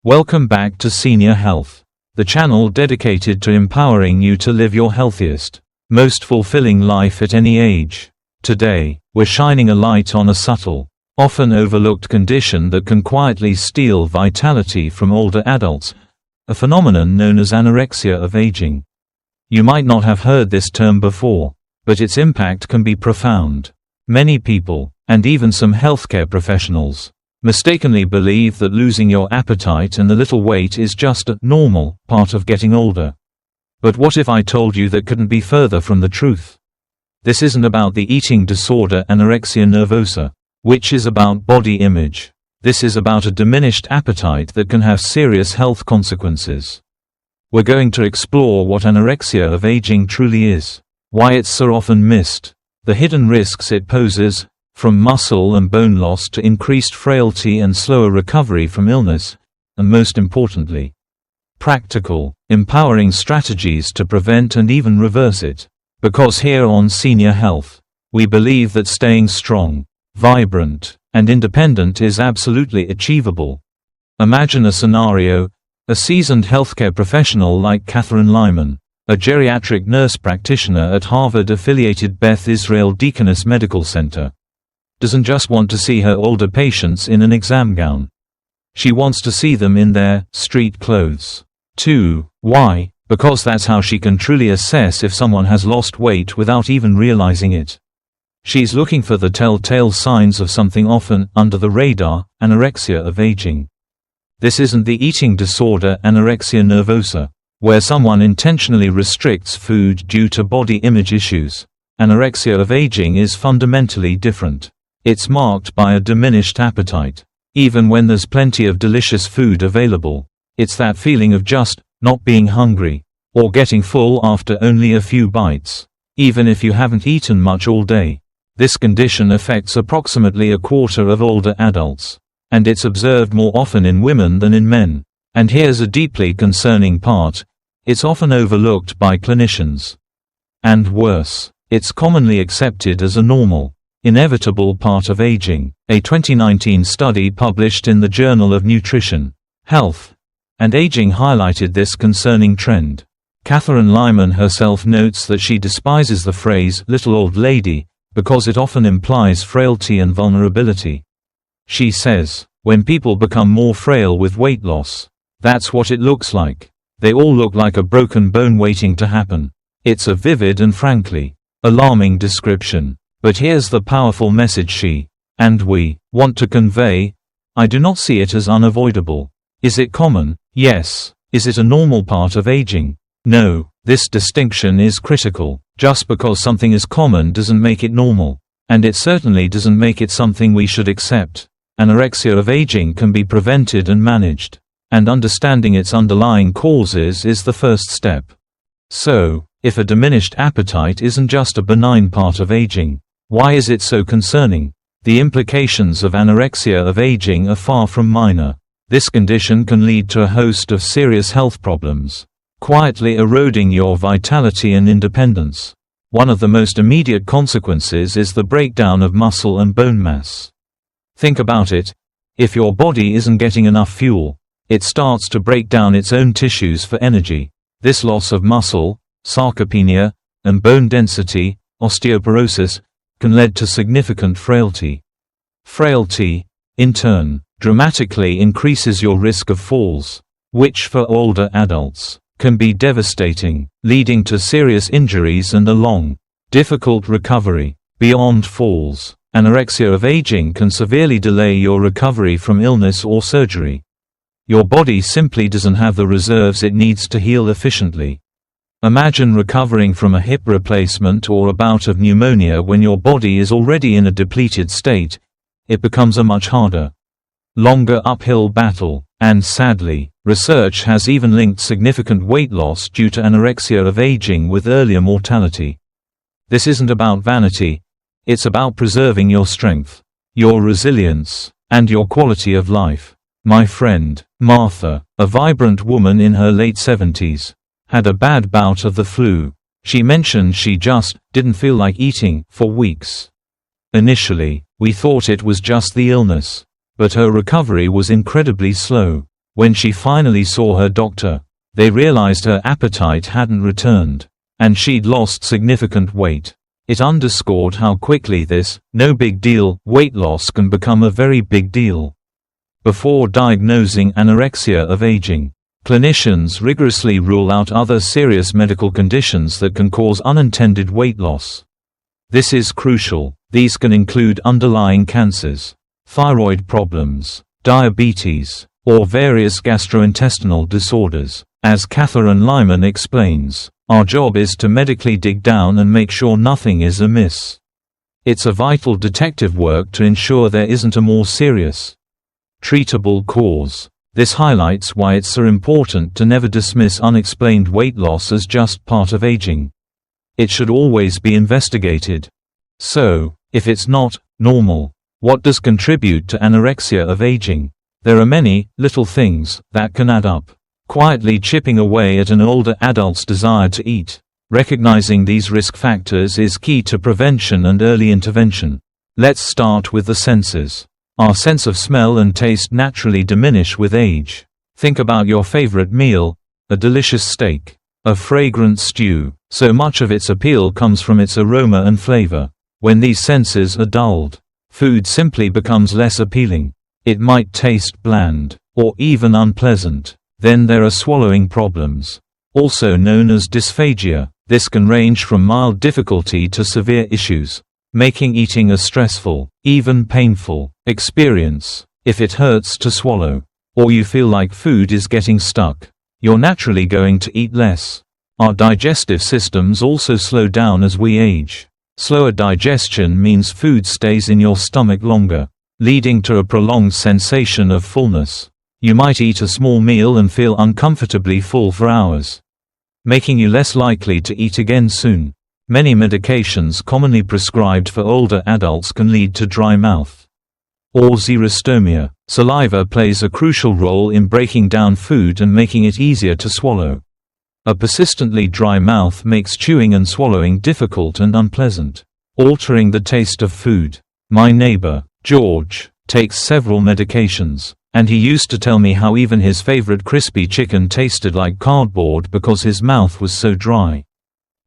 Welcome back to Senior Health, the channel dedicated to empowering you to live your healthiest, most fulfilling life at any age. Today, we're shining a light on a subtle, often overlooked condition that can quietly steal vitality from older adults, a phenomenon known as anorexia of aging. You might not have heard this term before, but its impact can be profound. Many people, and even some healthcare professionals, mistakenly believe that losing your appetite and a little weight is just a normal part of getting older. But what if I told you that couldn't be further from the truth? This isn't about the eating disorder anorexia nervosa, which is about body image. This is about a diminished appetite that can have serious health consequences. We're going to explore what anorexia of aging truly is, why it's so often missed, the hidden risks it poses, from muscle and bone loss to increased frailty and slower recovery from illness, and most importantly, practical, empowering strategies to prevent and even reverse it. Because here on Senior Health, we believe that staying strong, vibrant, and independent is absolutely achievable. Imagine a scenario: a seasoned healthcare professional like Catherine Lyman, a geriatric nurse practitioner at Harvard-affiliated Beth Israel Deaconess Medical Center, doesn't just want to see her older patients in an exam gown. She wants to see them in their street clothes, too. Why? Because that's how she can truly assess if someone has lost weight without even realizing it. She's looking for the telltale signs of something often under the radar, anorexia of aging. This isn't the eating disorder anorexia nervosa, where someone intentionally restricts food due to body image issues. Anorexia of aging is fundamentally different. It's marked by a diminished appetite. Even when there's plenty of delicious food available, it's that feeling of just not being hungry, or getting full after only a few bites, even if you haven't eaten much all day. This condition affects approximately a quarter of older adults, and it's observed more often in women than in men. And here's a deeply concerning part: it's often overlooked by clinicians. And worse, it's commonly accepted as a normal, inevitable part of aging. A 2019 study published in the Journal of Nutrition, Health, and Aging highlighted this concerning trend. Catherine Lyman herself notes that she despises the phrase "little old lady" because it often implies frailty and vulnerability. She says, when people become more frail with weight loss, that's what it looks like. They all look like a broken bone waiting to happen. It's a vivid and frankly alarming description. But here's the powerful message she, and we, want to convey: I do not see it as unavoidable. Is it common? Yes. Is it a normal part of aging? No. This distinction is critical. Just because something is common doesn't make it normal. And it certainly doesn't make it something we should accept. Anorexia of aging can be prevented and managed. And understanding its underlying causes is the first step. So, if a diminished appetite isn't just a benign part of aging, why is it so concerning? The implications of anorexia of aging are far from minor. This condition can lead to a host of serious health problems, quietly eroding your vitality and independence. One of the most immediate consequences is the breakdown of muscle and bone mass. Think about it. If your body isn't getting enough fuel, it starts to break down its own tissues for energy. This loss of muscle, sarcopenia, and bone density, osteoporosis, can lead to significant frailty. Frailty, in turn, dramatically increases your risk of falls, which for older adults can be devastating, leading to serious injuries and a long, difficult recovery. Beyond falls, anorexia of aging can severely delay your recovery from illness or surgery. Your body simply doesn't have the reserves it needs to heal efficiently. Imagine recovering from a hip replacement or a bout of pneumonia when your body is already in a depleted state. It becomes a much harder, longer uphill battle, and sadly, research has even linked significant weight loss due to anorexia of aging with earlier mortality. This isn't about vanity, it's about preserving your strength, your resilience, and your quality of life. My friend, Martha, a vibrant woman in her late 70s, had a bad bout of the flu. She mentioned she just didn't feel like eating for weeks. Initially, we thought it was just the illness, but her recovery was incredibly slow. When she finally saw her doctor, they realized her appetite hadn't returned, and she'd lost significant weight. It underscored how quickly this, no big deal, weight loss can become a very big deal. Before diagnosing anorexia of aging, clinicians rigorously rule out other serious medical conditions that can cause unintended weight loss. This is crucial. These can include underlying cancers, thyroid problems, diabetes, or various gastrointestinal disorders. As Catherine Lyman explains, our job is to medically dig down and make sure nothing is amiss. It's a vital detective work to ensure there isn't a more serious, treatable cause. This highlights why it's so important to never dismiss unexplained weight loss as just part of aging. It should always be investigated. So, if it's not normal, what does contribute to anorexia of aging? There are many little things that can add up, quietly chipping away at an older adult's desire to eat. Recognizing these risk factors is key to prevention and early intervention. Let's start with the senses. Our sense of smell and taste naturally diminish with age. Think about your favorite meal, a delicious steak, a fragrant stew. So much of its appeal comes from its aroma and flavor. When these senses are dulled, food simply becomes less appealing. It might taste bland, or even unpleasant. Then there are swallowing problems, also known as dysphagia. This can range from mild difficulty to severe issues, making eating a stressful, even painful, experience. If it hurts to swallow, or you feel like food is getting stuck, you're naturally going to eat less. Our digestive systems also slow down as we age. Slower digestion means food stays in your stomach longer, leading to a prolonged sensation of fullness. You might eat a small meal and feel uncomfortably full for hours, making you less likely to eat again soon. Many medications commonly prescribed for older adults can lead to dry mouth or xerostomia. Saliva plays a crucial role in breaking down food and making it easier to swallow. A persistently dry mouth makes chewing and swallowing difficult and unpleasant, altering the taste of food. My neighbor, George, takes several medications, and he used to tell me how even his favorite crispy chicken tasted like cardboard because his mouth was so dry.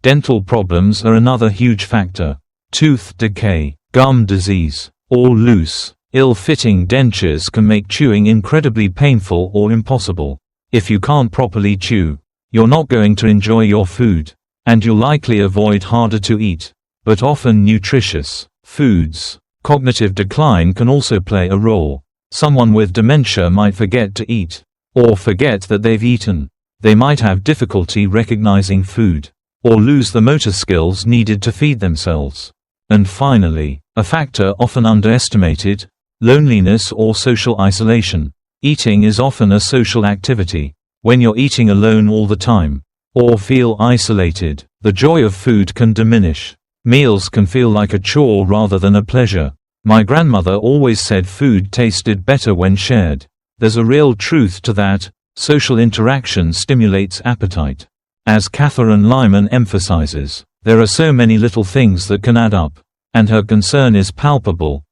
Dental problems are another huge factor. Tooth decay, gum disease, or loose, ill-fitting dentures can make chewing incredibly painful or impossible. If you can't properly chew, you're not going to enjoy your food, and you'll likely avoid harder to eat, but often nutritious, foods. Cognitive decline can also play a role. Someone with dementia might forget to eat, or forget that they've eaten. They might have difficulty recognizing food, or lose the motor skills needed to feed themselves. And finally, a factor often underestimated, loneliness or social isolation. Eating is often a social activity. When you're eating alone all the time, or feel isolated, the joy of food can diminish. Meals can feel like a chore rather than a pleasure. My grandmother always said food tasted better when shared. There's a real truth to that. Social interaction stimulates appetite. As Catherine Lyman emphasizes, there are so many little things that can add up, and her concern is palpable.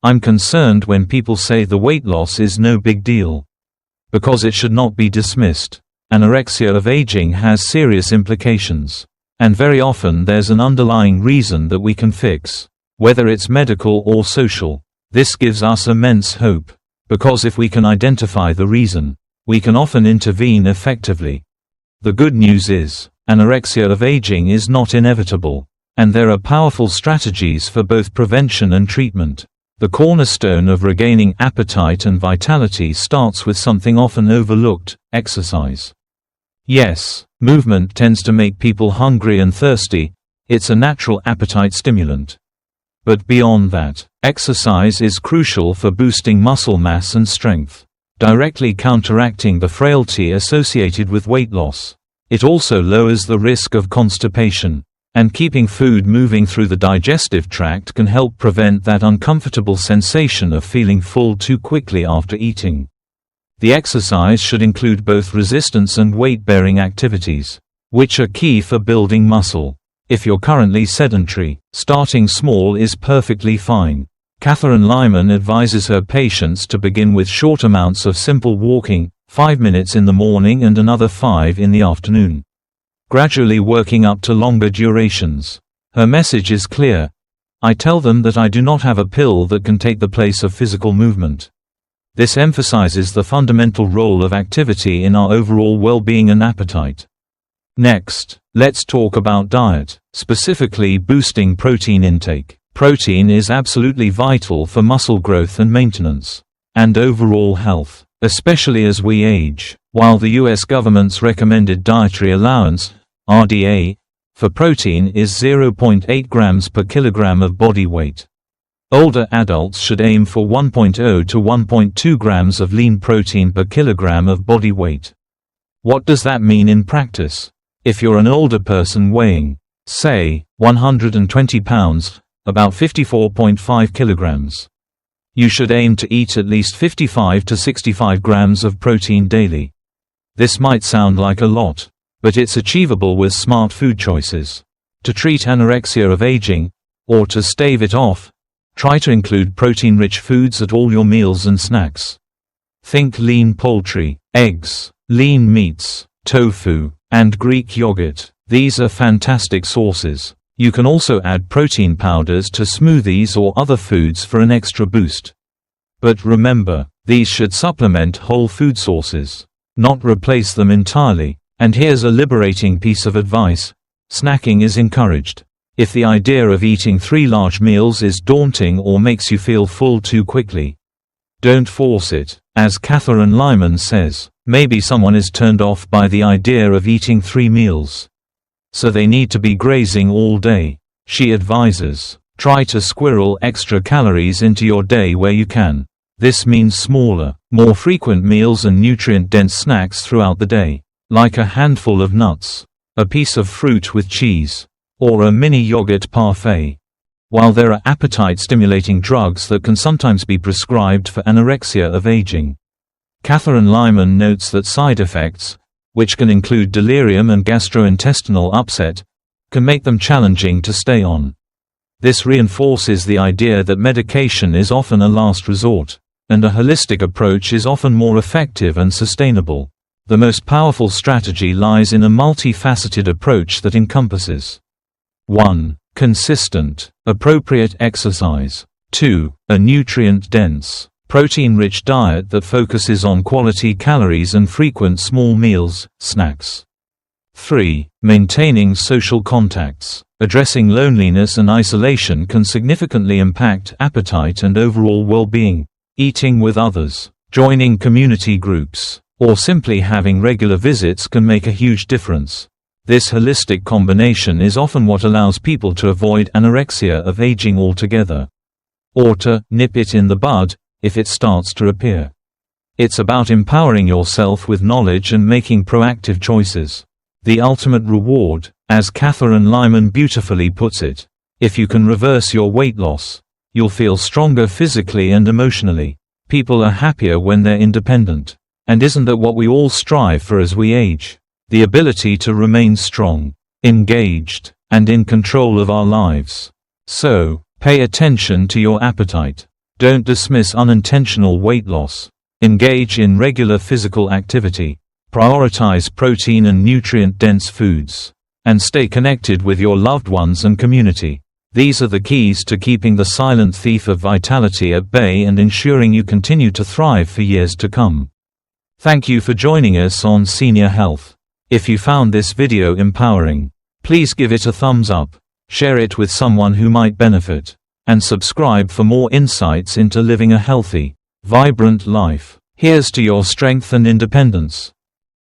I'm concerned when people say the weight loss is no big deal, because it should not be dismissed. Anorexia of aging has serious implications, and very often there's an underlying reason that we can fix, whether it's medical or social. This gives us immense hope, because if we can identify the reason, we can often intervene effectively. The good news is, anorexia of aging is not inevitable, and there are powerful strategies for both prevention and treatment. The cornerstone of regaining appetite and vitality starts with something often overlooked: exercise. Yes, movement tends to make people hungry and thirsty. It's a natural appetite stimulant. But beyond that, exercise is crucial for boosting muscle mass and strength, directly counteracting the frailty associated with weight loss. It also lowers the risk of constipation, and keeping food moving through the digestive tract can help prevent that uncomfortable sensation of feeling full too quickly after eating. The exercise should include both resistance and weight-bearing activities, which are key for building muscle. If you're currently sedentary, starting small is perfectly fine. Catherine Lyman advises her patients to begin with short amounts of simple walking, 5 minutes in the morning and another 5 in the afternoon. Gradually working up to longer durations. Her message is clear. I tell them that I do not have a pill that can take the place of physical movement. This emphasizes the fundamental role of activity in our overall well-being and appetite. Next, let's talk about diet, specifically boosting protein intake. Protein is absolutely vital for muscle growth and maintenance, and overall health, especially as we age. While the US government's recommended dietary allowance, RDA, for protein is 0.8 grams per kilogram of body weight. Older adults should aim for 1.0 to 1.2 grams of lean protein per kilogram of body weight. What does that mean in practice? If you're an older person weighing, say, 120 pounds, about 54.5 kilograms, you should aim to eat at least 55 to 65 grams of protein daily. This might sound like a lot, but it's achievable with smart food choices. To treat anorexia of aging, or to stave it off, try to include protein-rich foods at all your meals and snacks. Think lean poultry, eggs, lean meats, tofu, and Greek yogurt. These are fantastic sources. You can also add protein powders to smoothies or other foods for an extra boost. But remember, these should supplement whole food sources, not replace them entirely. And here's a liberating piece of advice: snacking is encouraged. If the idea of eating 3 large meals is daunting or makes you feel full too quickly, don't force it. As Catherine Lyman says, maybe someone is turned off by the idea of eating 3 meals, so they need to be grazing all day. She advises, try to squirrel extra calories into your day where you can. This means smaller, more frequent meals and nutrient-dense snacks throughout the day, like a handful of nuts, a piece of fruit with cheese, or a mini yogurt parfait. While there are appetite-stimulating drugs that can sometimes be prescribed for anorexia of aging, Catherine Lyman notes that side effects, which can include delirium and gastrointestinal upset, can make them challenging to stay on. This reinforces the idea that medication is often a last resort, and a holistic approach is often more effective and sustainable. The most powerful strategy lies in a multifaceted approach that encompasses 1. Consistent, appropriate exercise. 2. A nutrient-dense, protein-rich diet that focuses on quality calories and frequent small meals, snacks. 3. Maintaining social contacts. Addressing loneliness and isolation can significantly impact appetite and overall well-being. Eating with others, joining community groups, or simply having regular visits can make a huge difference. This holistic combination is often what allows people to avoid anorexia of aging altogether, or to nip it in the bud if it starts to appear. It's about empowering yourself with knowledge and making proactive choices. The ultimate reward, as Catherine Lyman beautifully puts it: if you can reverse your weight loss, you'll feel stronger physically and emotionally. People are happier when they're independent. And isn't that what we all strive for as we age? The ability to remain strong, engaged, and in control of our lives. So, pay attention to your appetite. Don't dismiss unintentional weight loss. Engage in regular physical activity. Prioritize protein and nutrient-dense foods. And stay connected with your loved ones and community. These are the keys to keeping the silent thief of vitality at bay and ensuring you continue to thrive for years to come. Thank you for joining us on Senior Health. If you found this video empowering, please give it a thumbs up, share it with someone who might benefit, and subscribe for more insights into living a healthy, vibrant life. Here's to your strength and independence.